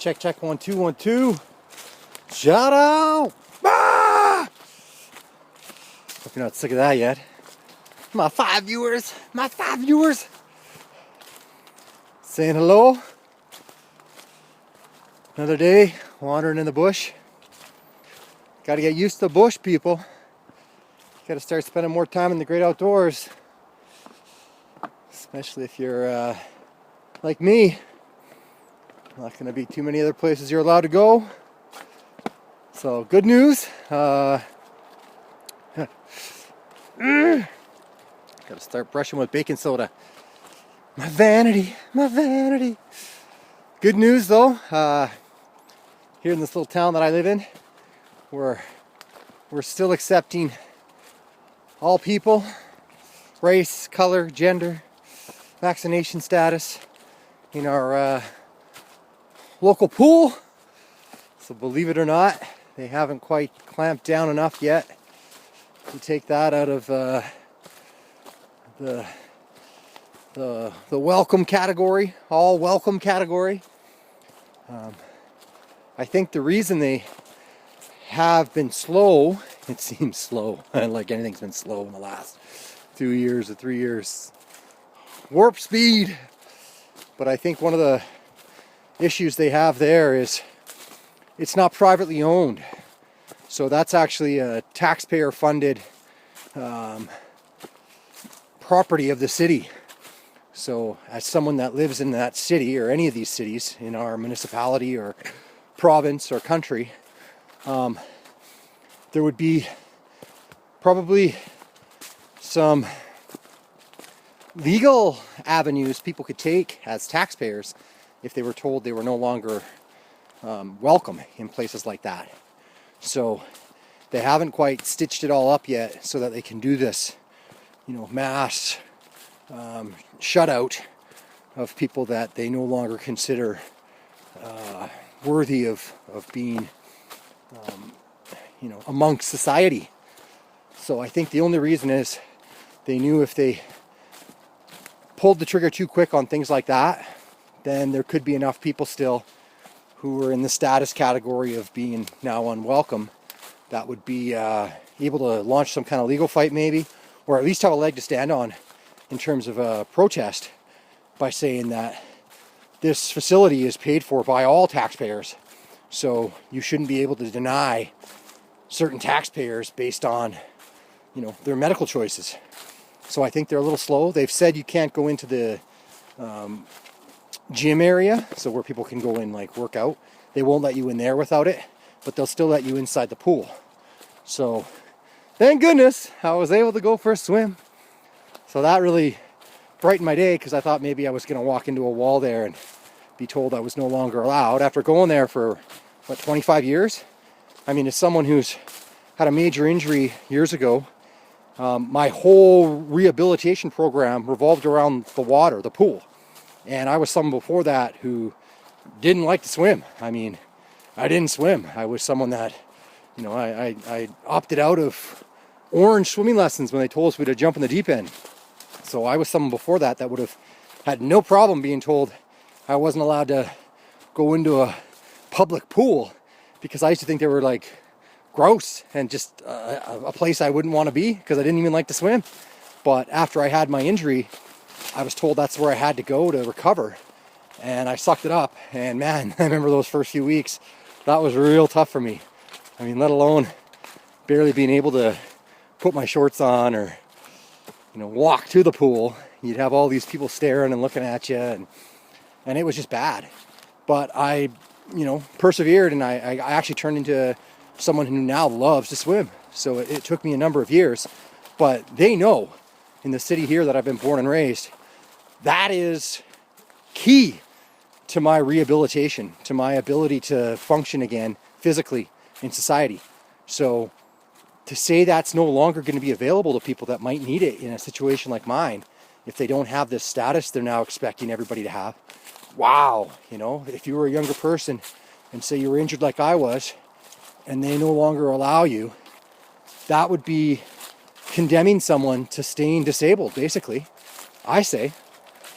Check, check, 1, 2, 1, 2. Shout out! Ah! Hope you're not sick of that yet. My 5 viewers, saying hello. Another day wandering in the bush. Got to get used to the bush, people. Got to start spending more time in the great outdoors. Especially if you're like me. Not going to be too many other places you're allowed to go. So good news. Got to start brushing with baking soda. My vanity. Good news though. Here in this little town that I live in, we're still accepting all people, race, color, gender, vaccination status in our local pool. So believe it or not, they haven't quite clamped down enough yet to take that out of the welcome category, all welcome category. I think the reason they have been slow, it seems slow, like anything's been slow in the last 2 years or 3 years. Warp speed. But I think one of the issues they have there is it's not privately owned. So that's actually a taxpayer funded property of the city. So as someone that lives in that city or any of these cities in our municipality or province or country, there would be probably some legal avenues people could take as taxpayers if they were told they were no longer welcome in places like that. So they haven't quite stitched it all up yet so that they can do this, mass shutout of people that they no longer consider worthy of being amongst society. So I think the only reason is they knew if they pulled the trigger too quick on things like that, then there could be enough people still who were in the status category of being now unwelcome that would be able to launch some kind of legal fight maybe, or at least have a leg to stand on in terms of a protest by saying that this facility is paid for by all taxpayers. So you shouldn't be able to deny certain taxpayers based on, their medical choices. So I think they're a little slow. They've said you can't go into the gym area, so where people can go and work out. They won't let you in there without it, but they'll still let you inside the pool. So thank goodness I was able to go for a swim. So that really brightened my day, because I thought maybe I was going to walk into a wall there and be told I was no longer allowed after going there for 25 years. I mean, as someone who's had a major injury years ago, my whole rehabilitation program revolved around the water, the pool. And I was someone before that who didn't like to swim. I mean, I didn't swim. I was someone that, I opted out of orange swimming lessons when they told us we had to jump in the deep end. So I was someone before that would have had no problem being told I wasn't allowed to go into a public pool, because I used to think they were gross and just a place I wouldn't want to be, because I didn't even like to swim. But after I had my injury, I was told that's where I had to go to recover, and I sucked it up. And man, I remember those first few weeks, that was real tough for me. I mean, let alone barely being able to put my shorts on or walk to the pool. You'd have all these people staring and looking at you, and it was just bad. But I persevered, and I actually turned into someone who now loves to swim. So it took me a number of years, but they know in the city here that I've been born and raised, that is key to my rehabilitation, to my ability to function again physically in society. So to say that's no longer going to be available to people that might need it in a situation like mine, if they don't have this status they're now expecting everybody to have. Wow, if you were a younger person and say you were injured like I was, and they no longer allow you, that would be condemning someone to staying disabled, basically, I say.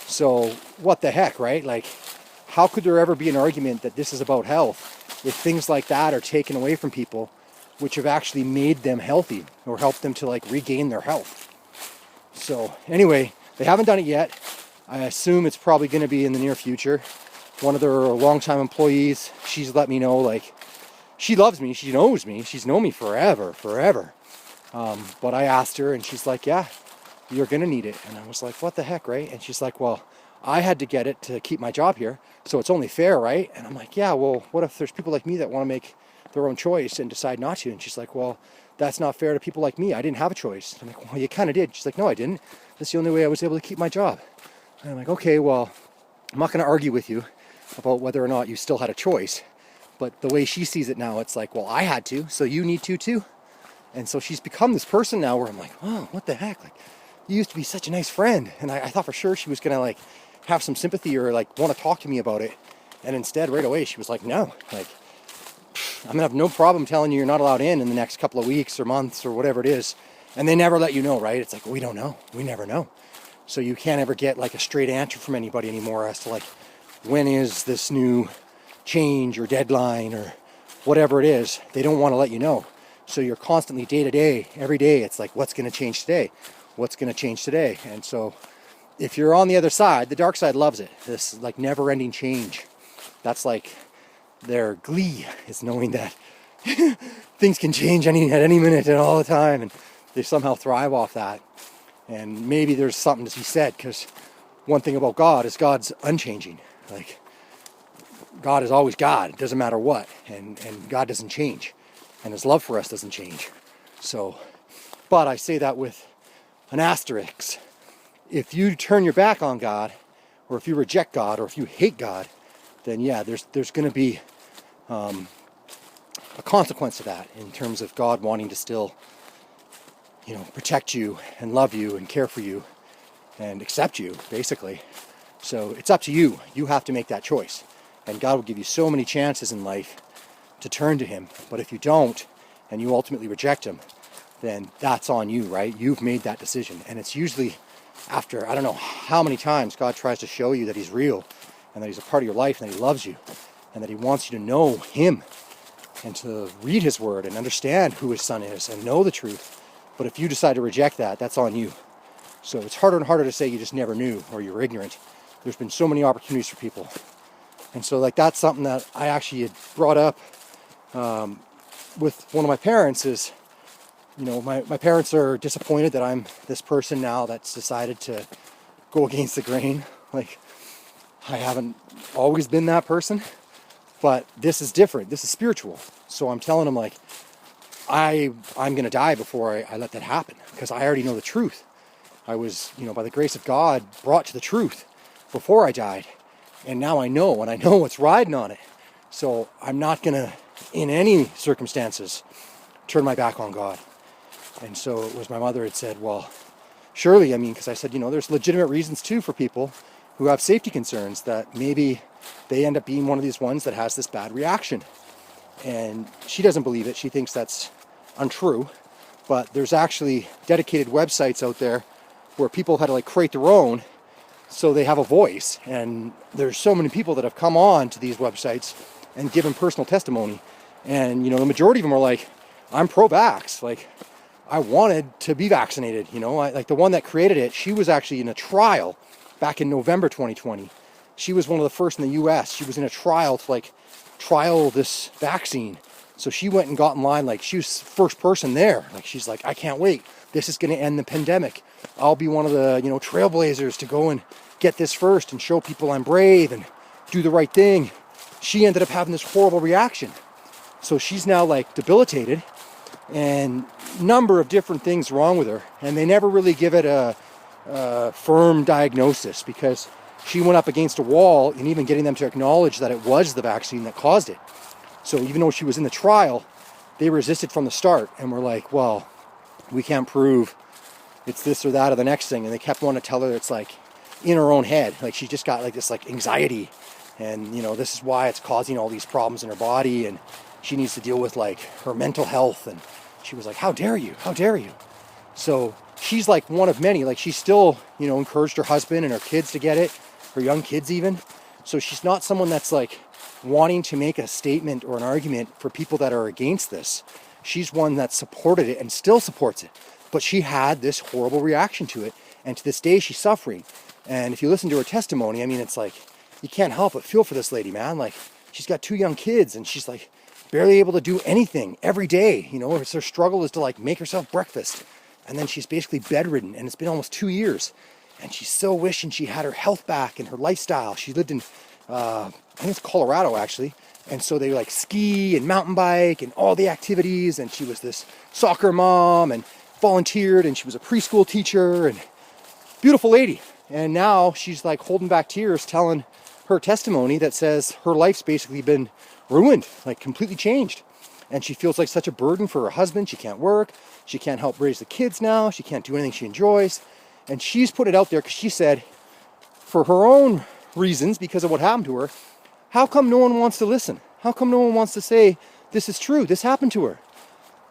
So what the heck, right? how could there ever be an argument that this is about health if things like that are taken away from people, which have actually made them healthy or helped them to like regain their health? So anyway, they haven't done it yet. I assume it's probably going to be in the near future. One of their longtime employees, she's let me know, like, she loves me, she knows me, she's known me forever. But I asked her and she's like, yeah, you're going to need it. And I was like, what the heck, right? And she's like, well, I had to get it to keep my job here, so it's only fair, right? And I'm like, yeah, well, what if there's people like me that want to make their own choice and decide not to? And she's like, well, that's not fair to people like me. I didn't have a choice. I'm like, well, you kind of did. She's like, no, I didn't. That's the only way I was able to keep my job. And I'm like, okay, well, I'm not going to argue with you about whether or not you still had a choice. But the way she sees it now, it's like, well, I had to, so you need to too. And so she's become this person now where I'm like, oh, what the heck? Like, you used to be such a nice friend. And I thought for sure she was going to like have some sympathy or like want to talk to me about it. And instead, right away, she was like, no, like, I'm going to have no problem telling you you're not allowed in the next couple of weeks or months or whatever it is. And they never let you know, right? It's like, we don't know. We never know. So you can't ever get like a straight answer from anybody anymore as to like, when is this new change or deadline or whatever it is. They don't want to let you know. So you're constantly day to day, every day, it's like, what's going to change today? What's going to change today? And so if you're on the other side, the dark side loves it. This like never ending change. That's like their glee, is knowing that things can change at any minute and all the time. And they somehow thrive off that. And maybe there's something to be said, because one thing about God is God's unchanging. Like, God is always God. It doesn't matter what. And God doesn't change. And his love for us doesn't change. So, but I say that with an asterisk. If you turn your back on God, or if you reject God, or if you hate God, then yeah, there's going to be a consequence to that in terms of God wanting to still, protect you and love you and care for you and accept you, basically. So it's up to you. You have to make that choice. And God will give you so many chances in life to turn to him. But if you don't, and you ultimately reject him, then that's on you, right? You've made that decision. And it's usually after, I don't know how many times God tries to show you that he's real and that he's a part of your life and that he loves you and that he wants you to know him and to read his word and understand who his son is and know the truth. But if you decide to reject that, that's on you. So it's harder and harder to say you just never knew or you're ignorant. There's been so many opportunities for people. And so like that's something that I actually had brought up with one of my parents is, my parents are disappointed that I'm this person now that's decided to go against the grain. Like, I haven't always been that person, but this is different. This is spiritual. So I'm telling them like, I'm going to die before I let that happen, because I already know the truth. I was, by the grace of God, brought to the truth before I died. And now I know, and I know what's riding on it. So I'm not going to, in any circumstances, turn my back on God. And so it was my mother had said, well, surely, because I said, there's legitimate reasons too for people who have safety concerns that maybe they end up being one of these ones that has this bad reaction. And she doesn't believe it. She thinks that's untrue. But there's actually dedicated websites out there where people had to create their own so they have a voice. And there's so many people that have come on to these websites and given personal testimony. And, the majority of them are like, I'm pro-vax. Like, I wanted to be vaccinated. Like the one that created it, she was actually in a trial back in November 2020. She was one of the first in the US. She was in a trial to trial this vaccine. So she went and got in line, she was first person there. She's like, I can't wait. This is going to end the pandemic. I'll be one of the, trailblazers to go and get this first and show people I'm brave and do the right thing. She ended up having this horrible reaction. So she's now debilitated and number of different things wrong with her. And they never really give it a firm diagnosis, because she went up against a wall and even getting them to acknowledge that it was the vaccine that caused it. So even though she was in the trial, they resisted from the start and were like, well, we can't prove it's this or that or the next thing. And they kept wanting to tell her it's in her own head. She just got this anxiety, and this is why it's causing all these problems in her body, and she needs to deal with her mental health. And she was like, how dare you? How dare you? So she's one of many. She still, encouraged her husband and her kids to get it, her young kids even. So she's not someone that's like wanting to make a statement or an argument for people that are against this. She's one that supported it and still supports it. But she had this horrible reaction to it. And to this day, she's suffering. And if you listen to her testimony, I mean, it's like, you can't help but feel for this lady, man. Like, she's got 2 young kids and she's like barely able to do anything every day. You know, her struggle is to like make herself breakfast. And then she's basically bedridden, and it's been almost 2 years. And she's still wishing she had her health back and her lifestyle. She lived in, I think it's Colorado actually. And so they like ski and mountain bike and all the activities. And she was this soccer mom and volunteered, and she was a preschool teacher, and beautiful lady. And now she's like holding back tears telling her testimony that says her life's basically been ruined, like completely changed. And she feels like such a burden for her husband. She can't work. She can't help raise the kids now. She can't do anything she enjoys. And she's put it out there because she said, for her own reasons, because of what happened to her, how come no one wants to listen? How come no one wants to say, this is true, this happened to her?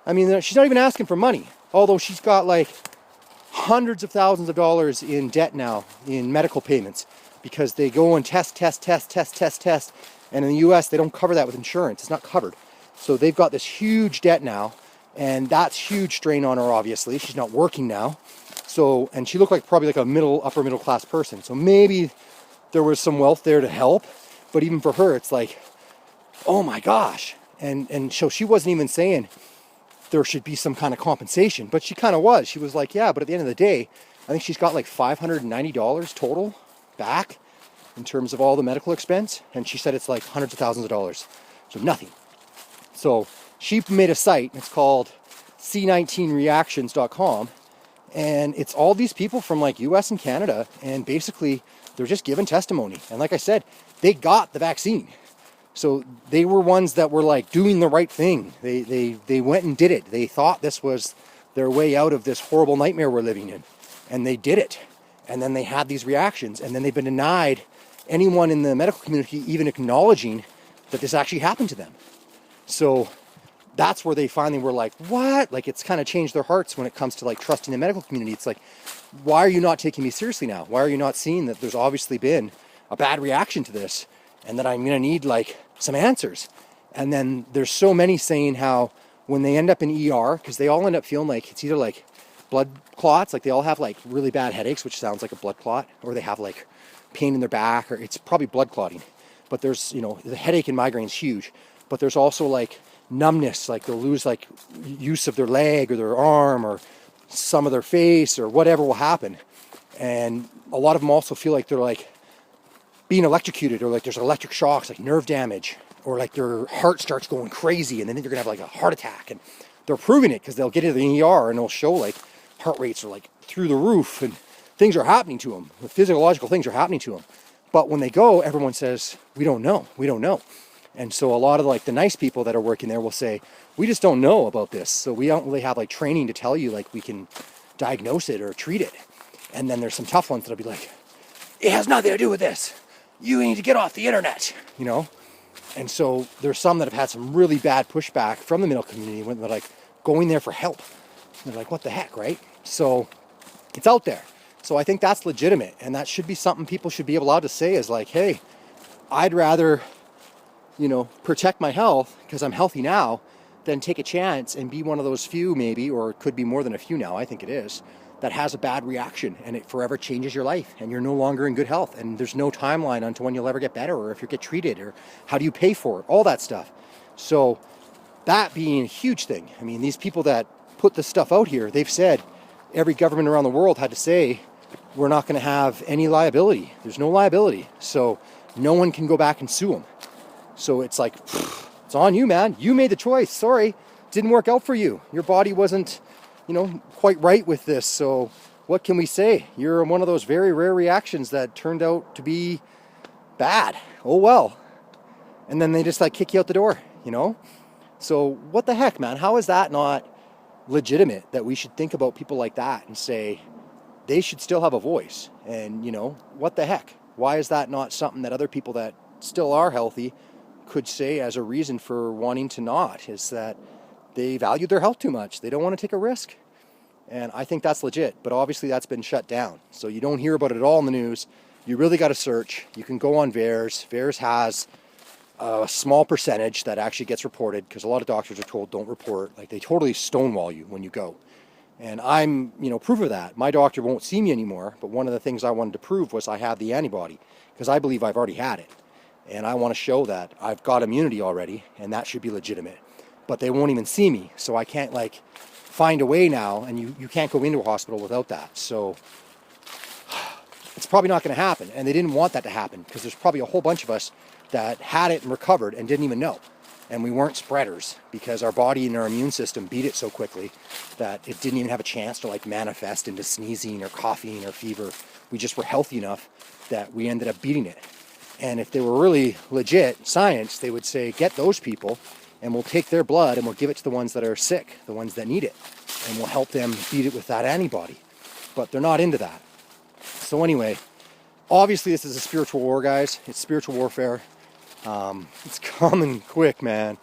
I mean, she's not even asking for money, although she's got like hundreds of thousands of dollars in debt now in medical payments because they go and test. And in the US, they don't cover that with insurance. It's not covered. So they've got this huge debt now, and that's huge strain on her, obviously. She's not working now. So, and she looked like probably like a upper middle class person. So maybe there was some wealth there to help, but even for her, it's like, oh my gosh. And so she wasn't even saying there should be some kind of compensation, but she kind of was. She was like, yeah, but at the end of the day, I think she's got like $590 total back in terms of all the medical expense. And she said it's like hundreds of thousands of dollars. So nothing. So she made a site, it's called C19reactions.com. And it's all these people from like US and Canada. And basically they're just giving testimony. And like I said, they got the vaccine. So they were ones that were like doing the right thing. They went and did it. They thought this was their way out of this horrible nightmare we're living in. And they did it. And then they had these reactions. And then they've been denied anyone in the medical community even acknowledging that this actually happened to them. So that's where they finally were like, what? Like, it's kind of changed their hearts when it comes to like trusting the medical community. It's like, why are you not taking me seriously now? Why are you not seeing that there's obviously been a bad reaction to this and that I'm going to need like some answers? And then there's so many saying how when they end up in ER, because they all end up feeling like it's either like blood clots, like they all have like really bad headaches, which sounds like a blood clot, or they have like pain in their back, or it's probably blood clotting. But there's, you know, the headache and migraine is huge. But there's also like numbness, like they'll lose like use of their leg or their arm or some of their face or whatever will happen. And a lot of them also feel like they're like being electrocuted, or like there's electric shocks, like nerve damage, or like their heart starts going crazy and then they're gonna have like a heart attack. And they're proving it because they'll get into the ER and they'll show like heart rates are like through the roof and things are happening to them. The physiological things are happening to them. But when they go, everyone says, we don't know. And so a lot of like the nice people that are working there will say, we just don't know about this. So we don't really have like training to tell you like we can diagnose it or treat it. And then there's some tough ones that'll be like, it has nothing to do with this. You need to get off the internet, you know? And so there's some that have had some really bad pushback from the medical community when they're like going there for help. And they're like, what the heck, right? So it's out there. So I think that's legitimate. And that should be something people should be allowed to say is like, hey, I'd rather, you know, protect my health because I'm healthy now than take a chance and be one of those few maybe, or it could be more than a few now, I think it is, that has a bad reaction and it forever changes your life and you're no longer in good health and there's no timeline onto when you'll ever get better or if you get treated or how do you pay for it, all that stuff. So that being a huge thing. I mean, these people that put this stuff out here, they've said every government around the world had to say, we're not going to have any liability. There's no liability. So no one can go back and sue them. So it's like, it's on you, man. You made the choice. Sorry. Didn't work out for you. Your body wasn't, you know, quite right with this. So what can we say? You're one of those very rare reactions that turned out to be bad. Oh, well. And then they just like kick you out the door, you know? So what the heck, man? How is that not legitimate that we should think about people like that and say they should still have a voice? And, you know, what the heck? Why is that not something that other people that still are healthy could say as a reason for wanting to not, is that they value their health too much. They don't want to take a risk. And I think that's legit, but obviously that's been shut down. So you don't hear about it at all in the news. you really got to search. You can go on VAERS. VAERS has a small percentage that actually gets reported, because a lot of doctors are told don't report. Like, they totally stonewall you when you go. And I'm, proof of that. My doctor won't see me anymore, but one of the things I wanted to prove was I have the antibody, because I believe I've already had it. And I want to show that I've got immunity already, and that should be legitimate. But they won't even see me, so I can't find a way now, and you can't go into a hospital without that. So it's probably not going to happen, and they didn't want that to happen, because there's probably a whole bunch of us that had it and recovered and didn't even know. And we weren't spreaders, because our body and our immune system beat it so quickly that it didn't even have a chance to manifest into sneezing or coughing or fever. We just were healthy enough that we ended up beating it. And if they were really legit science, they would say, get those people and we'll take their blood and we'll give it to the ones that are sick, the ones that need it, and we'll help them beat it with that antibody. But they're not into that. So anyway, obviously this is a spiritual war, guys. It's spiritual warfare. It's coming quick, man.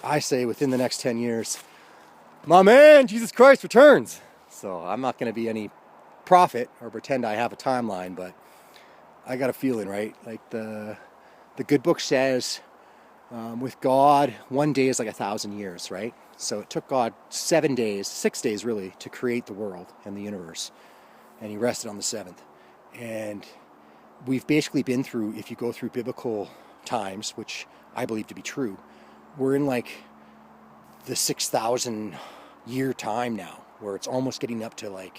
I say within the next 10 years, my man, Jesus Christ returns. So I'm not going to be any prophet or pretend I have a timeline, but I got a feeling, right? The good book says, with God, one day is like 1,000 years, right? So it took God 6 days really, to create the world and the universe. And he rested on the seventh. And we've basically been through, if you go through biblical times, which I believe to be true, we're in the 6,000 year time now, where it's almost getting up to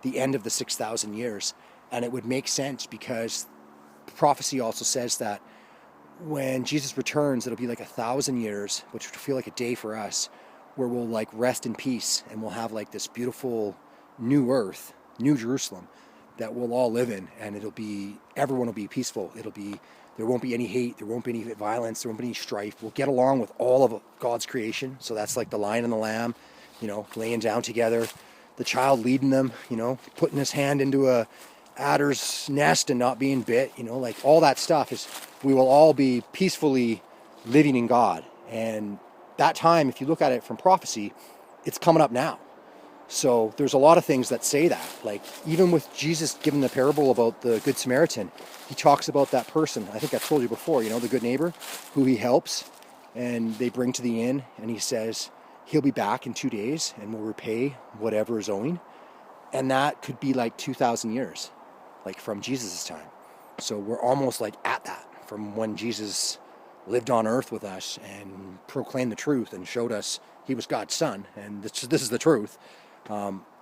the end of the 6,000 years. And it would make sense, because prophecy also says that when Jesus returns, it'll be 1,000 years, which would feel like a day for us, where we'll rest in peace, and we'll have this beautiful new earth, new Jerusalem, that we'll all live in, and everyone will be peaceful. There won't be any hate, there won't be any violence, there won't be any strife. We'll get along with all of God's creation. So that's the lion and the lamb, laying down together, the child leading them, putting his hand into a adder's nest and not being bit, all that stuff is, we will all be peacefully living in God. And that time, if you look at it from prophecy, it's coming up now. So there's a lot of things that say that. Even with Jesus giving the parable about the Good Samaritan, he talks about that person. I think I've told you before, the good neighbor who he helps and they bring to the inn, and he says he'll be back in 2 days and will repay whatever is owing. And that could be 2,000 years, from Jesus' time. So we're almost at that, from when Jesus lived on earth with us and proclaimed the truth and showed us he was God's son. And this is the truth.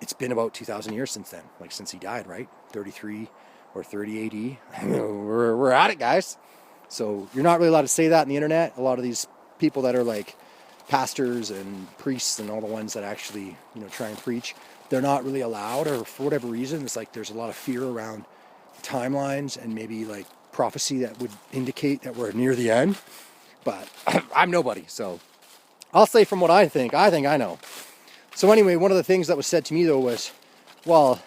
It's been about 2,000 years since then, since he died, right? 33 or 30 AD. We're at it, guys. So you're not really allowed to say that on the internet. A lot of these people that are pastors and priests and all the ones that actually, try and preach, they're not really allowed, or for whatever reason, it's there's a lot of fear around timelines and maybe prophecy that would indicate that we're near the end. But I'm nobody, so I'll say from what I think I know. So anyway, one of the things that was said to me though was, well,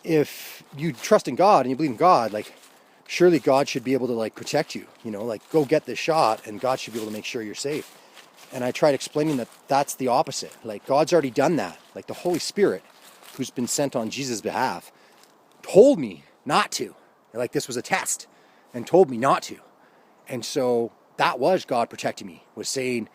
if you trust in God and you believe in God, surely God should be able to protect you, go get this shot and God should be able to make sure you're safe. And I tried explaining that that's the opposite. God's already done that. The Holy Spirit, who's been sent on Jesus' behalf, told me not to. This was a test, and told me not to. And so that was God protecting me, was saying,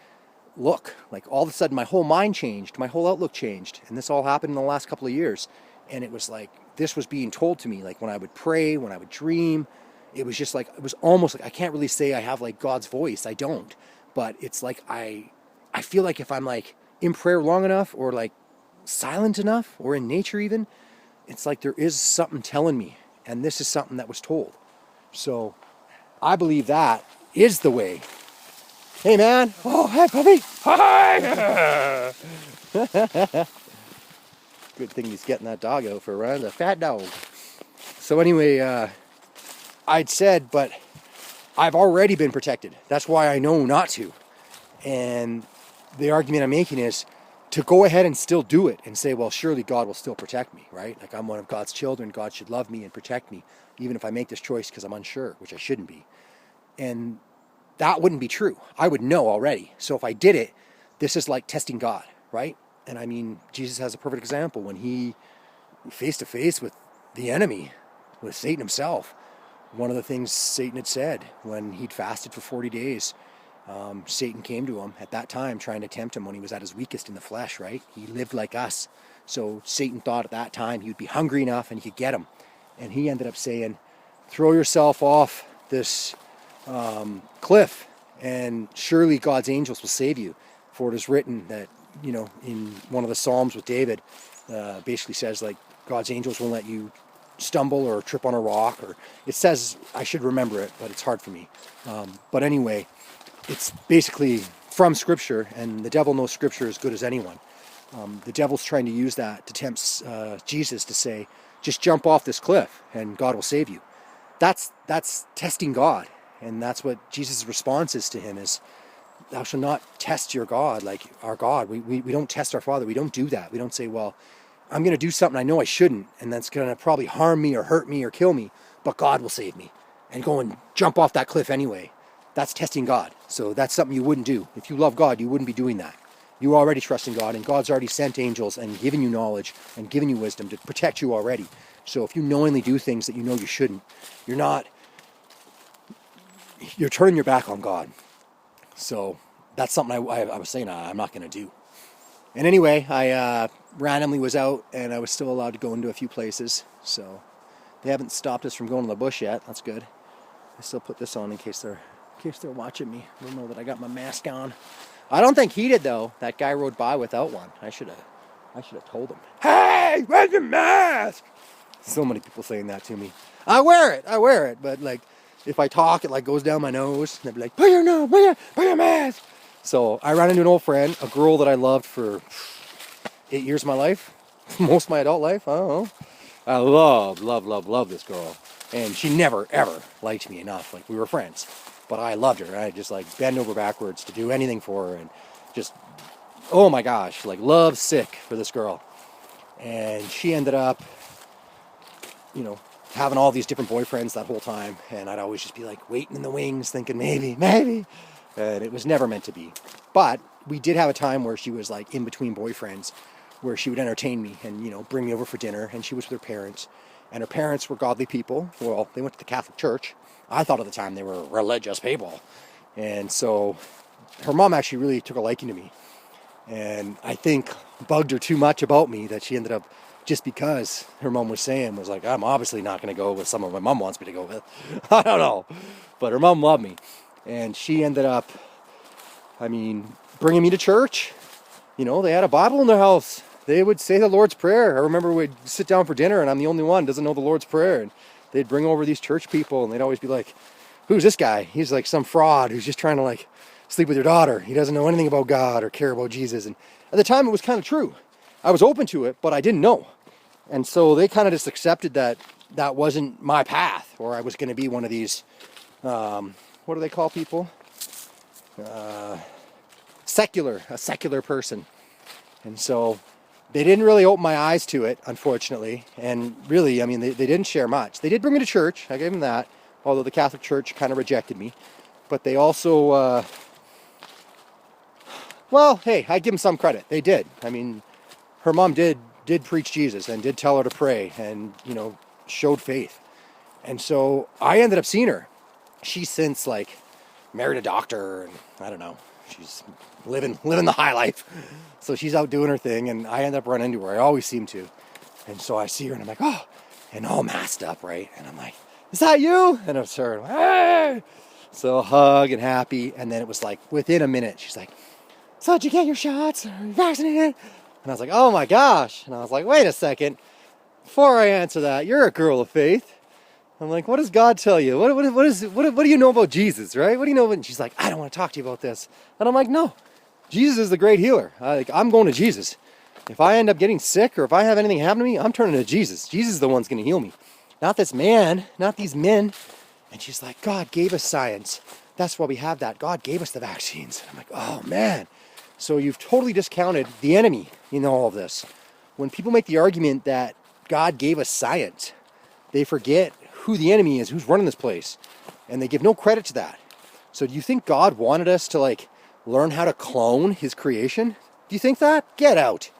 look, all of a sudden my whole mind changed, my whole outlook changed. And this all happened in the last couple of years. And it was this was being told to me, when I would pray, when I would dream. It was just it was almost I can't really say I have God's voice. I don't. But it's I feel if I'm in prayer long enough, or silent enough, or in nature even, it's there is something telling me, and this is something that was told. So I believe that is the way. Hey man, oh hi puppy, hi. Good thing he's getting that dog out for a run, the fat dog. So anyway, I'd said, but I've already been protected. That's why I know not to. And the argument I'm making is to go ahead and still do it and say, well, surely God will still protect me, right? I'm one of God's children. God should love me and protect me, even if I make this choice because I'm unsure, which I shouldn't be. And that wouldn't be true. I would know already. So if I did it, this is like testing God, right? And I mean, Jesus has a perfect example when he face to face with the enemy, with Satan himself. One of the things Satan had said when he'd fasted for 40 days, Satan came to him at that time trying to tempt him when he was at his weakest in the flesh, right? He lived like us. So Satan thought at that time he would be hungry enough and he could get him. And he ended up saying, throw yourself off this cliff and surely God's angels will save you. For it is written that, you know, in one of the Psalms with David, basically says like God's angels won't let you stumble or trip on a rock, or it says, I should remember it, but it's hard for me. But anyway, it's basically from Scripture, and the devil knows Scripture as good as anyone. The devil's trying to use that to tempt Jesus to say, just jump off this cliff and God will save you. That's testing God. And that's what Jesus' response is to him is, thou shalt not test your God, like our God. We don't test our Father. We don't do that. We don't say, well, I'm going to do something I know I shouldn't, and that's going to probably harm me or hurt me or kill me, but God will save me. And go and jump off that cliff anyway. That's testing God. So that's something you wouldn't do. If you love God, you wouldn't be doing that. You already trust in God, and God's already sent angels and given you knowledge and given you wisdom to protect you already. So if you knowingly do things that you know you shouldn't, you're turning your back on God. So that's something I was saying I'm not going to do. And anyway, I randomly was out and I was still allowed to go into a few places. So they haven't stopped us from going to the bush yet. That's good. I still put this on in case they're watching me. They'll know that I got my mask on. I don't think he did though. That guy rode by without one. I should have told him. Hey, where's your mask? So many people saying that to me. I wear it, but like if I talk, it like goes down my nose. And they'd be like, put your mask. So I ran into an old friend, a girl that I loved for 8 years of my life, most of my adult life. I don't know. I love this girl. And she never, ever liked me enough. Like, we were friends. But I loved her. I just, like, bend over backwards to do anything for her. And just, oh my gosh, like, love sick for this girl. And she ended up, you know, having all these different boyfriends that whole time. And I'd always just be, like, waiting in the wings, thinking, maybe. And it was never meant to be. But we did have a time where she was, like, in between boyfriends, where she would entertain me and, you know, bring me over for dinner. And she was with her parents. And her parents were godly people. Well, they went to the Catholic Church. I thought at the time they were religious people. And so her mom actually really took a liking to me. And I think bugged her too much about me that she ended up, just because her mom was saying, was like, I'm obviously not going to go with someone my mom wants me to go with. I don't know. But her mom loved me. And she ended up, bringing me to church. You know, they had a Bible in their house. They would say the Lord's Prayer. I remember we'd sit down for dinner and I'm the only one who doesn't know the Lord's Prayer. And they'd bring over these church people and they'd always be like, who's this guy? He's like some fraud who's just trying to like sleep with your daughter. He doesn't know anything about God or care about Jesus. And at the time it was kind of true. I was open to it, but I didn't know. And so they kind of just accepted that that wasn't my path, or I was going to be one of these, what do they call people? A secular person. And so they didn't really open my eyes to it, unfortunately. And really, they didn't share much. They did bring me to church. I gave them that. Although the Catholic Church kind of rejected me. But they also, hey, I give them some credit. They did. Her mom did preach Jesus and did tell her to pray and, you know, showed faith. And so I ended up seeing her. She's since, like, married a doctor and, I don't know, she's living the high life. So she's out doing her thing, and I end up running into her. I always seem to. And so I see her, and I'm like, oh, and all masked up, right? And I'm like, is that you? And it's her. Hey! So hug and happy. And then it was like, within a minute, she's like, so did you get your shots? Are you vaccinated? And I was like, oh my gosh. And I was like, wait a second. Before I answer that, you're a girl of faith. I'm like, what does God tell you? What do you know about Jesus, right? What do you know about? And she's like, I don't want to talk to you about this. And I'm like, no, Jesus is the great healer. I'm going to Jesus. If I end up getting sick or if I have anything happen to me, I'm turning to Jesus. Jesus is the one's going to heal me. Not this man, not these men. And she's like, God gave us science. That's why we have that. God gave us the vaccines. And I'm like, oh man. So you've totally discounted the enemy in all of this. When people make the argument that God gave us science, they forget who the enemy is, who's running this place. And they give no credit to that. So do you think God wanted us to like learn how to clone his creation? Do you think that? Get out.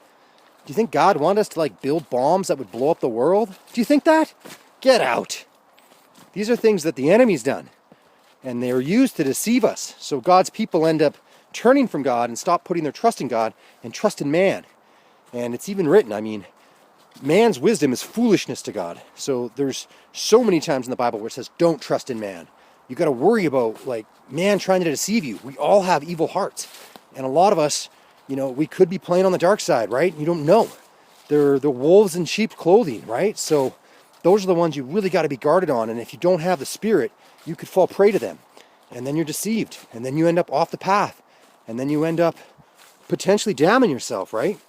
Do you think God wanted us to like build bombs that would blow up the world? Do you think that? Get out. These are things that the enemy's done, and they are used to deceive us. So God's people end up turning from God and stop putting their trust in God and trust in man. And it's even written, I mean, man's wisdom is foolishness to God. So there's so many times in the Bible where it says, don't trust in man. You got to worry about like man trying to deceive you. We all have evil hearts. And a lot of us, you know, we could be playing on the dark side, right? You don't know. They're the wolves in sheep's clothing, right? So those are the ones you really got to be guarded on. And if you don't have the Spirit, you could fall prey to them. And then you're deceived. And then you end up off the path. And then you end up potentially damning yourself, right?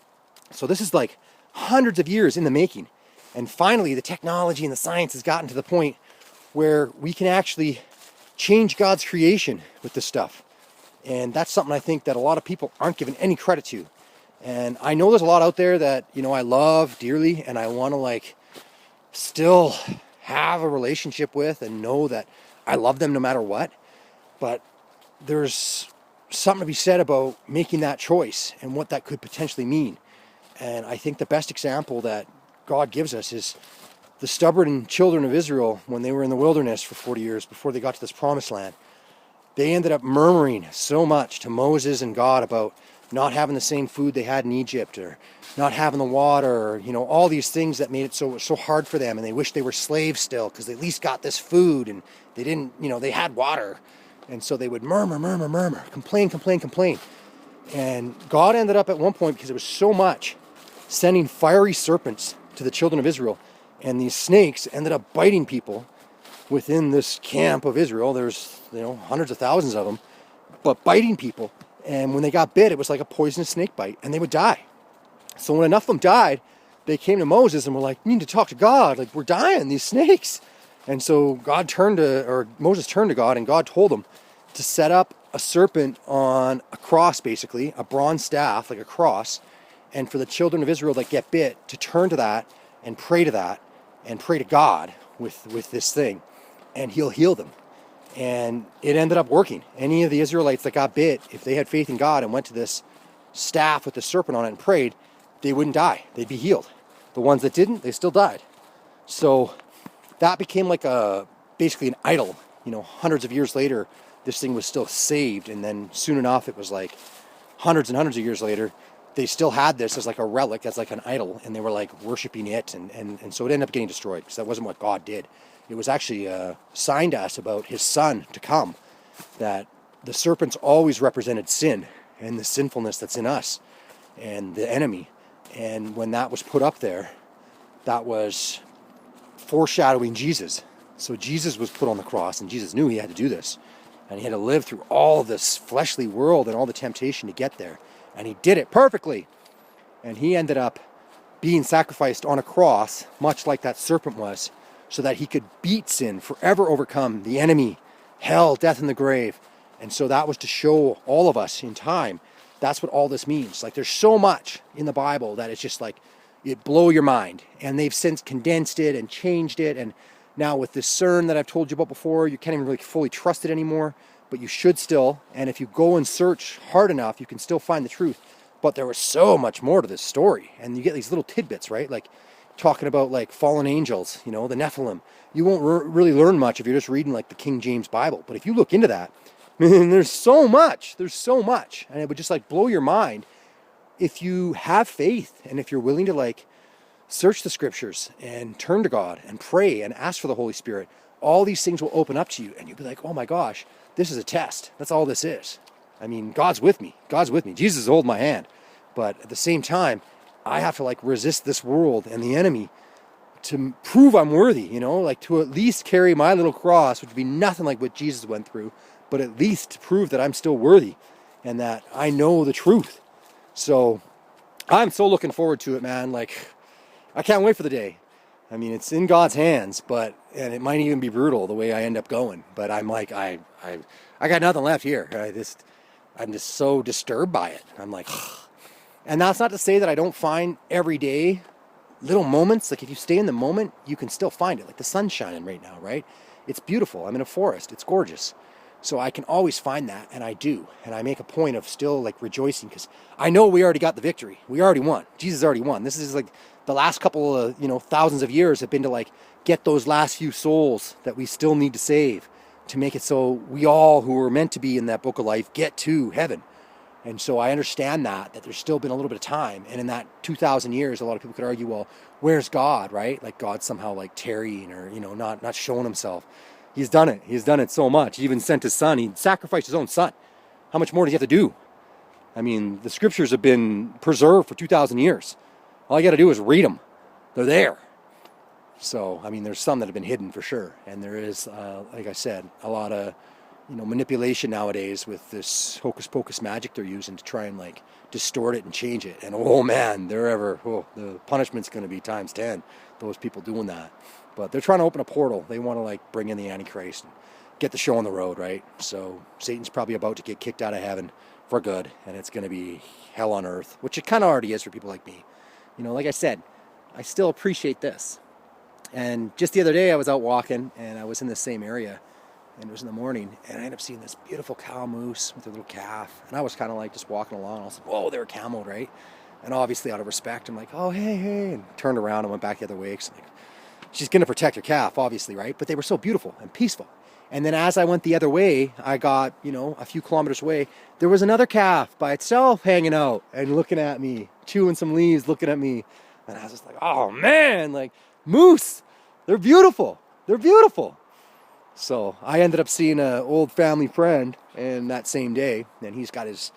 So this is like hundreds of years in the making. And finally, the technology and the science has gotten to the point where we can actually change God's creation with this stuff. And that's something I think that a lot of people aren't given any credit to. And I know there's a lot out there that, you know, I love dearly and I want to like still have a relationship with and know that I love them no matter what. But there's something to be said about making that choice and what that could potentially mean. And I think the best example that God gives us is the stubborn children of Israel when they were in the wilderness for 40 years before they got to this promised land. They ended up murmuring so much to Moses and God about not having the same food they had in Egypt, or not having the water, or, you know, all these things that made it so hard for them. And they wished they were slaves still because they at least got this food and they didn't, you know, they had water. And so they would murmur, complain. And God ended up at one point, because it was so much, sending fiery serpents to the children of Israel. And these snakes ended up biting people within this camp of Israel. There's, you know, hundreds of thousands of them, but biting people. And when they got bit, it was like a poisonous snake bite, and they would die. So when enough of them died, they came to Moses and were like, "We need to talk to God. Like, we're dying, these snakes." And so Moses turned to God, and God told him to set up a serpent on a cross, basically, a bronze staff, like a cross, and for the children of Israel that get bit to turn to that and pray to that and pray to God with this thing, and he'll heal them. And it ended up working. Any of the Israelites that got bit, if they had faith in God and went to this staff with the serpent on it and prayed, they wouldn't die. They'd be healed. The ones that didn't, they still died. So that became like basically an idol. You know, hundreds of years later, this thing was still saved. And then soon enough, it was like hundreds and hundreds of years later, they still had this as like a relic, as like an idol. And they were like worshiping it. And so it ended up getting destroyed because that wasn't what God did. It was actually a sign to us about his son to come, that the serpents always represented sin and the sinfulness that's in us and the enemy. And when that was put up there, that was foreshadowing Jesus. So Jesus was put on the cross, and Jesus knew he had to do this. And he had to live through all this fleshly world and all the temptation to get there. And he did it perfectly. And he ended up being sacrificed on a cross, much like that serpent was, so that he could beat sin, forever overcome the enemy, hell, death, and the grave. And so that was to show all of us in time. That's what all this means. Like, there's so much in the Bible that it's just like, it blow your mind. And they've since condensed it and changed it. And now with this CERN that I've told you about before, you can't even really fully trust it anymore, but you should still. And if you go and search hard enough, you can still find the truth. But there was so much more to this story. And you get these little tidbits, right? Like, talking about like fallen angels, you know, the Nephilim. You won't really learn much if you're just reading like the King James Bible. But if you look into that, man, there's so much. And it would just like blow your mind if you have faith and if you're willing to like search the scriptures and turn to God and pray and ask for the Holy Spirit. All these things will open up to you and you'll be like, oh my gosh, this is a test. That's all this is. I mean, God's with me. Jesus is holding my hand. But at the same time, I have to like resist this world and the enemy to prove I'm worthy, you know, like to at least carry my little cross, which would be nothing like what Jesus went through, but at least to prove that I'm still worthy and that I know the truth. So I'm so looking forward to it, man. Like, I can't wait for the day. I mean, it's in God's hands, and it might even be brutal the way I end up going, but I'm like, I got nothing left here. I'm just so disturbed by it. I'm like, and that's not to say that I don't find every day little moments. Like, if you stay in the moment, you can still find it. Like, the sun's shining right now, right? It's beautiful. I'm in a forest. It's gorgeous. So I can always find that, and I do. And I make a point of still like rejoicing because I know we already got the victory. We already won. Jesus already won. This is like the last couple of, thousands of years have been to like get those last few souls that we still need to save to make it so we all who were meant to be in that book of life get to heaven. And so I understand that there's still been a little bit of time. And in that 2,000 years, a lot of people could argue, well, where's God, right? Like God's somehow like tarrying or, not showing himself. He's done it. He's done it so much. He even sent his son. He sacrificed his own son. How much more does he have to do? I mean, the scriptures have been preserved for 2,000 years. All you got to do is read them. They're there. So, I mean, there's some that have been hidden for sure. And there is, like I said, a lot of, manipulation nowadays with this hocus pocus magic they're using to try and like distort it and change it. And oh man, the punishment's going to be times 10, those people doing that. But they're trying to open a portal. They want to like bring in the Antichrist and get the show on the road, right? So Satan's probably about to get kicked out of heaven for good, and it's going to be hell on earth, which it kind of already is for people like me. Like I said, I still appreciate this. And just the other day I was out walking and I was in the same area, and it was in the morning, and I ended up seeing this beautiful cow moose with a little calf, and I was kind of like just walking along. I was like, whoa, they were camoed, right? And obviously out of respect, I'm like, oh, hey, and turned around and went back the other way. Cause I'm like, she's going to protect her calf, obviously, right? But they were so beautiful and peaceful. And then as I went the other way, I got, a few kilometers away, there was another calf by itself hanging out and looking at me, chewing some leaves, looking at me. And I was just like, oh man, like moose, they're beautiful. They're beautiful. So I ended up seeing an old family friend and that same day, and he's got his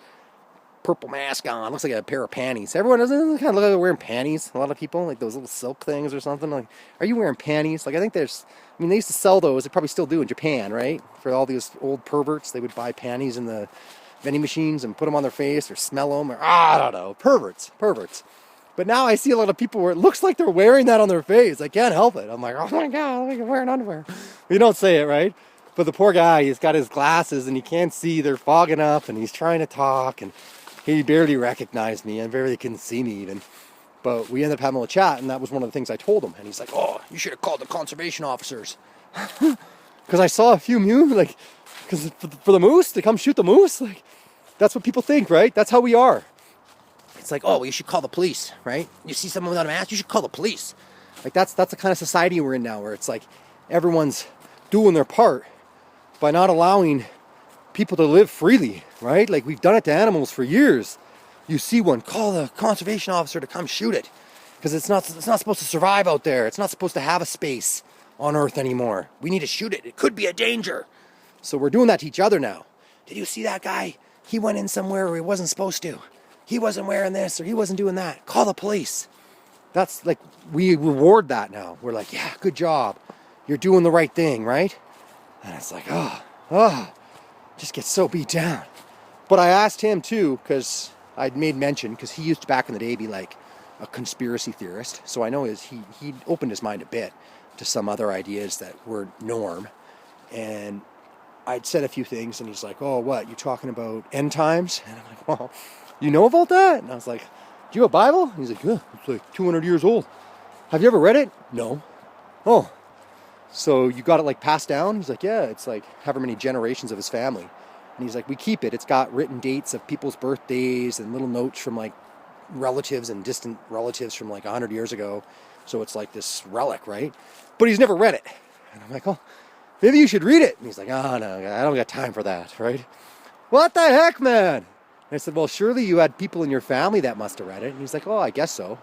purple mask on. Looks like a pair of panties. Everyone doesn't kind of look like they're wearing panties. A lot of people, like those little silk things or something. Like, are you wearing panties? Like, I think they used to sell those. They probably still do in Japan, right? For all these old perverts, they would buy panties in the vending machines and put them on their face or smell them or, I don't know, perverts. But now I see a lot of people where it looks like they're wearing that on their face. I can't help it. I'm like, oh my God, I'm wearing underwear. You don't say it, right? But the poor guy, he's got his glasses and he can't see. They're fogging up and he's trying to talk and he barely recognized me and barely couldn't see me even. But we ended up having a little chat, and that was one of the things I told him. And he's like, oh, you should have called the conservation officers. Because I saw a few moose, like, because for the moose, to come shoot the moose, like, that's what people think, right? That's how we are. It's like, oh, well, you should call the police, right? You see someone without a mask, you should call the police. Like, that's the kind of society we're in now, where it's like everyone's doing their part by not allowing people to live freely, right? Like, we've done it to animals for years. You see one, call the conservation officer to come shoot it, because it's not supposed to survive out there. It's not supposed to have a space on Earth anymore. We need to shoot it. It could be a danger. So we're doing that to each other now. Did you see that guy? He went in somewhere where he wasn't supposed to. He wasn't wearing this or he wasn't doing that. Call the police. That's like, we reward that now. We're like, yeah, good job. You're doing the right thing, right? And it's like, just get so beat down. But I asked him too, because I'd made mention, because he used to back in the day be like a conspiracy theorist. So I know he opened his mind a bit to some other ideas that were norm. And I'd said a few things and he's like, oh, what? You talking about end times? And I'm like, well, you know about that? And I was like, do you have a Bible? And he's like, yeah, it's like 200 years old. Have you ever read it? No. Oh, so you got it like passed down? He's like, yeah, it's like however many generations of his family. And he's like, we keep it. It's got written dates of people's birthdays and little notes from like relatives and distant relatives from like 100 years ago. So it's like this relic, right? But he's never read it. And I'm like, oh, maybe you should read it. And he's like, oh, no, I don't got time for that, right? What the heck, man? And I said, well, surely you had people in your family that must have read it. And he's like, oh, I guess so.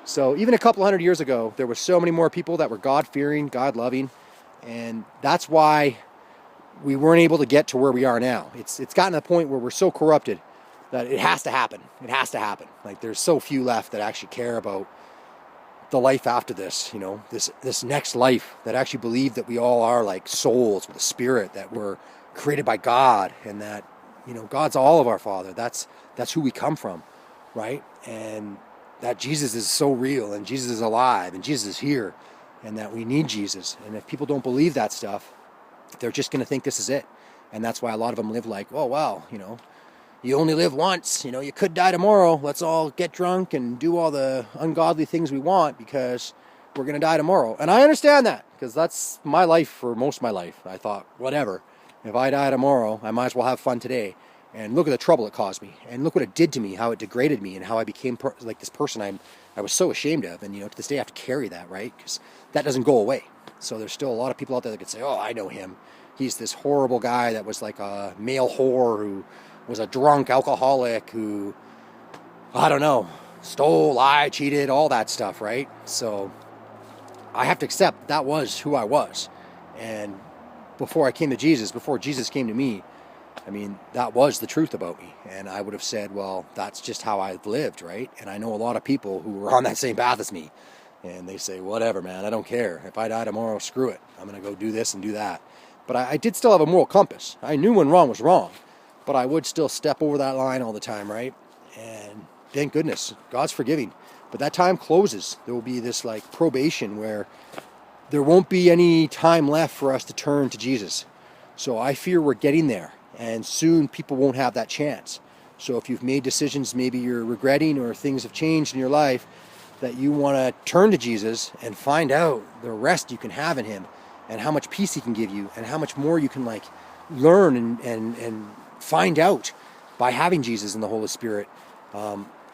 So even a couple hundred years ago, there were so many more people that were God-fearing, God-loving. And that's why we weren't able to get to where we are now. It's gotten to the point where we're so corrupted that it has to happen. It has to happen. Like, there's so few left that actually care about the life after this, this next life, that actually believe that we all are like souls with a spirit, that we're created by God, and that, God's all of our Father. That's who we come from, right? And that Jesus is so real, and Jesus is alive, and Jesus is here, and that we need Jesus. And if people don't believe that stuff, they're just going to think this is it. And that's why a lot of them live like, oh, well, you only live once, you could die tomorrow. Let's all get drunk and do all the ungodly things we want because we're going to die tomorrow. And I understand that, because that's my life for most of my life. I thought, whatever, if I die tomorrow, I might as well have fun today. And look at the trouble it caused me, and look what it did to me, how it degraded me, and how I became like this person I was so ashamed of. And to this day I have to carry that, right? Because that doesn't go away. So there's still a lot of people out there that could say, oh, I know him. He's this horrible guy that was like a male whore, who was a drunk alcoholic, who, I don't know, stole, lied, cheated, all that stuff, right? So I have to accept that was who I was. And before I came to Jesus, before Jesus came to me, I mean, that was the truth about me. And I would have said, well, that's just how I've lived, right? And I know a lot of people who were on that same path as me. And they say, whatever, man, I don't care. If I die tomorrow, screw it. I'm going to go do this and do that. But I did still have a moral compass. I knew when wrong was wrong. But I would still step over that line all the time, right? And thank goodness, God's forgiving. But that time closes. There will be this like probation where there won't be any time left for us to turn to Jesus. So I fear we're getting there. And soon people won't have that chance. So if you've made decisions maybe you're regretting, or things have changed in your life, that you want to turn to Jesus and find out the rest you can have in him, and how much peace he can give you, and how much more you can like learn and find out by having Jesus and the Holy Spirit.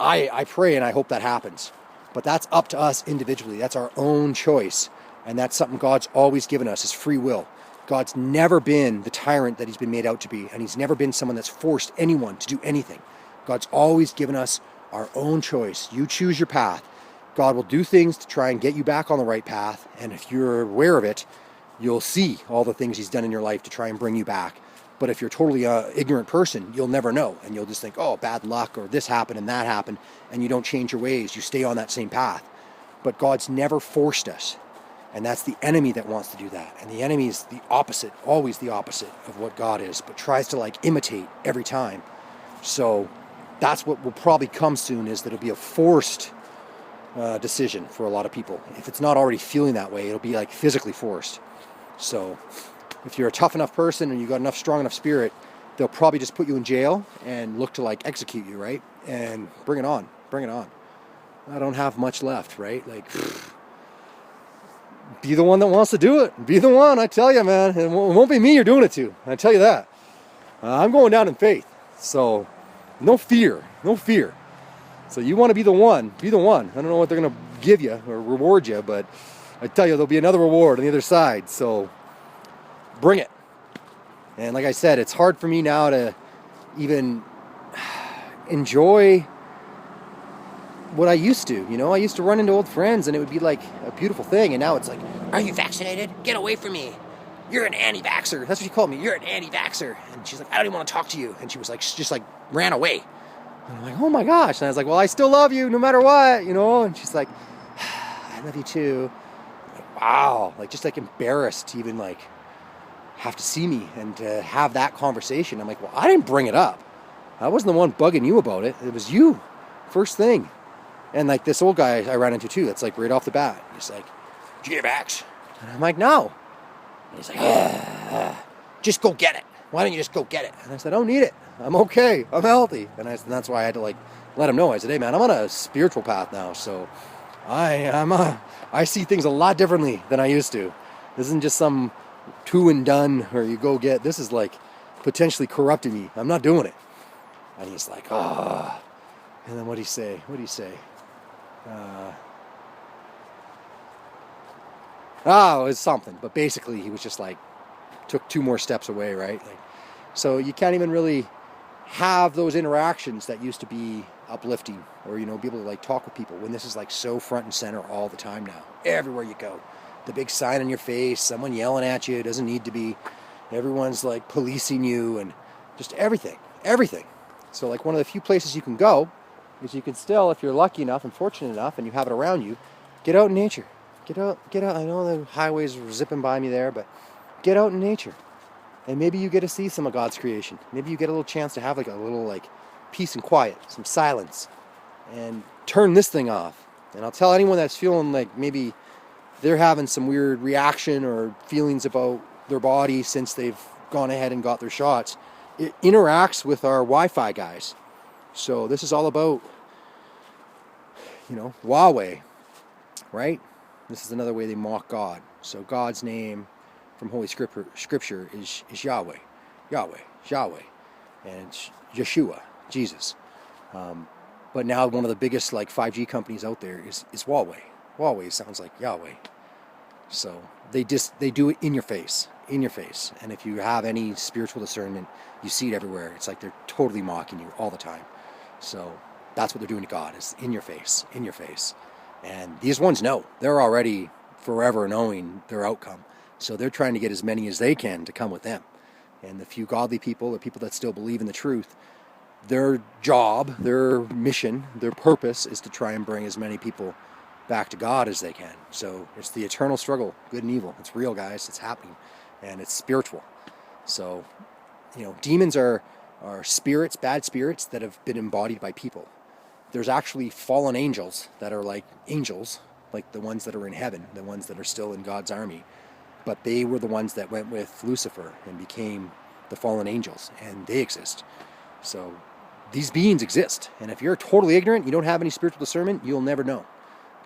I pray and I hope that happens. But that's up to us individually. That's our own choice. And that's something God's always given us, is free will. God's never been the tyrant that he's been made out to be, and he's never been someone that's forced anyone to do anything. God's always given us our own choice. You choose your path. God will do things to try and get you back on the right path, and if you're aware of it, you'll see all the things he's done in your life to try and bring you back. But if you're totally ignorant person, you'll never know, and you'll just think, oh, bad luck, or this happened and that happened, and you don't change your ways. You stay on that same path. But God's never forced us. And that's the enemy that wants to do that. And the enemy is the opposite, always the opposite of what God is, but tries to like imitate every time. So that's what will probably come soon, is that it'll be a forced decision for a lot of people. If it's not already feeling that way, it'll be like physically forced. So if you're a tough enough person and you got enough strong enough spirit, they'll probably just put you in jail and look to like execute you, right? And bring it on, bring it on. I don't have much left, right? Like, be the one that wants to do it. Be the one, I tell you, man. It won't be me you're doing it to. I tell you that. I'm going down in faith. So, no fear. No fear. So you want to be the one. Be the one. I don't know what they're going to give you or reward you, but I tell you, there'll be another reward on the other side. So, bring it. And like I said, it's hard for me now to even enjoy what I used to. I used to run into old friends and it would be like a beautiful thing, and now it's like, are you vaccinated? Get away from me. You're an anti-vaxxer. That's what she called me. You're an anti-vaxxer. And she's like, I don't even want to talk to you. And she was like, she just like ran away. And I'm like, oh my gosh. And I was like, well, I still love you no matter what, And she's like, I love you too. I'm like, wow. Like, just like embarrassed to even like have to see me and to have that conversation. I'm like, well, I didn't bring it up. I wasn't the one bugging you about it. It was you. First thing. And like this old guy I ran into too, that's like right off the bat. He's like, did you get vax? And I'm like, no. And he's like, just go get it. Why don't you just go get it? And I said, I don't need it. I'm okay. I'm healthy. And that's why I had to like let him know. I said, hey man, I'm on a spiritual path now. So I see things a lot differently than I used to. This isn't just some two and done or you go get. This is like potentially corrupting me. I'm not doing it. And he's like, ah. And then what did he say? It was something. But basically, he was just like, took two more steps away, right? Like, so you can't even really have those interactions that used to be uplifting, or, be able to like talk with people, when this is like so front and center all the time now. Everywhere you go. The big sign on your face, someone yelling at you, it doesn't need to be. Everyone's like policing you, and just everything. So like one of the few places you can go is you can still, if you're lucky enough and fortunate enough and you have it around you, get out in nature. Get out. I know the highways are zipping by me there, but get out in nature. And maybe you get to see some of God's creation. Maybe you get a little chance to have like a little like peace and quiet, some silence, and turn this thing off. And I'll tell anyone that's feeling like maybe they're having some weird reaction or feelings about their body since they've gone ahead and got their shots, it interacts with our Wi-Fi guys. So this is all about, Huawei, right? This is another way they mock God. So God's name from Holy Scripture is Yahweh, Yahweh, Yahweh, and Yeshua, Jesus. But now one of the biggest like 5G companies out there is Huawei. Huawei sounds like Yahweh. So they do it in your face. And if you have any spiritual discernment, you see it everywhere. It's like they're totally mocking you all the time. So that's what they're doing to God, is in your face. And these ones know. They're already forever knowing their outcome. So they're trying to get as many as they can to come with them. And the few godly people, the people that still believe in the truth, their job, their mission, their purpose is to try and bring as many people back to God as they can. So it's the eternal struggle, good and evil. It's real, guys. It's happening. And it's spiritual. So, demons are spirits, bad spirits that have been embodied by people. There's actually fallen angels that are like angels, like the ones that are in heaven, the ones that are still in God's army. But they were the ones that went with Lucifer and became the fallen angels, and they exist. So these beings exist. And if you're totally ignorant, you don't have any spiritual discernment, you'll never know.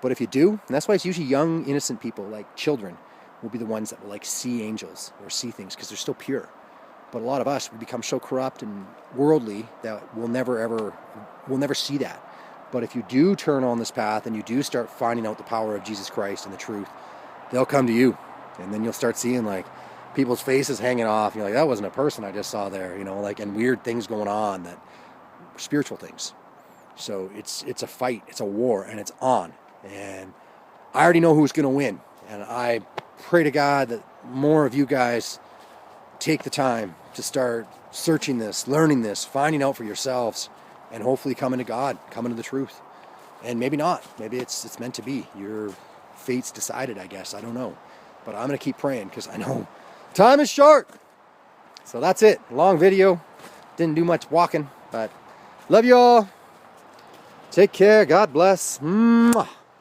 But if you do, and that's why it's usually young, innocent people, like children, will be the ones that will like see angels or see things because they're still pure. But a lot of us, we become so corrupt and worldly that we'll never see that. But if you do turn on this path and you do start finding out the power of Jesus Christ and the truth, they'll come to you. And then you'll start seeing like people's faces hanging off. You're like, that wasn't a person I just saw there, and weird things going on, that spiritual things. So it's a fight, it's a war, and it's on. And I already know who's going to win. And I pray to God that more of you guys take the time to start searching this, learning this, finding out for yourselves, and hopefully coming to God, coming to the truth. And maybe not. Maybe it's meant to be. Your fate's decided, I guess. I don't know. But I'm going to keep praying because I know time is short. So that's it. Long video. Didn't do much walking, but love you all. Take care. God bless. Mwah.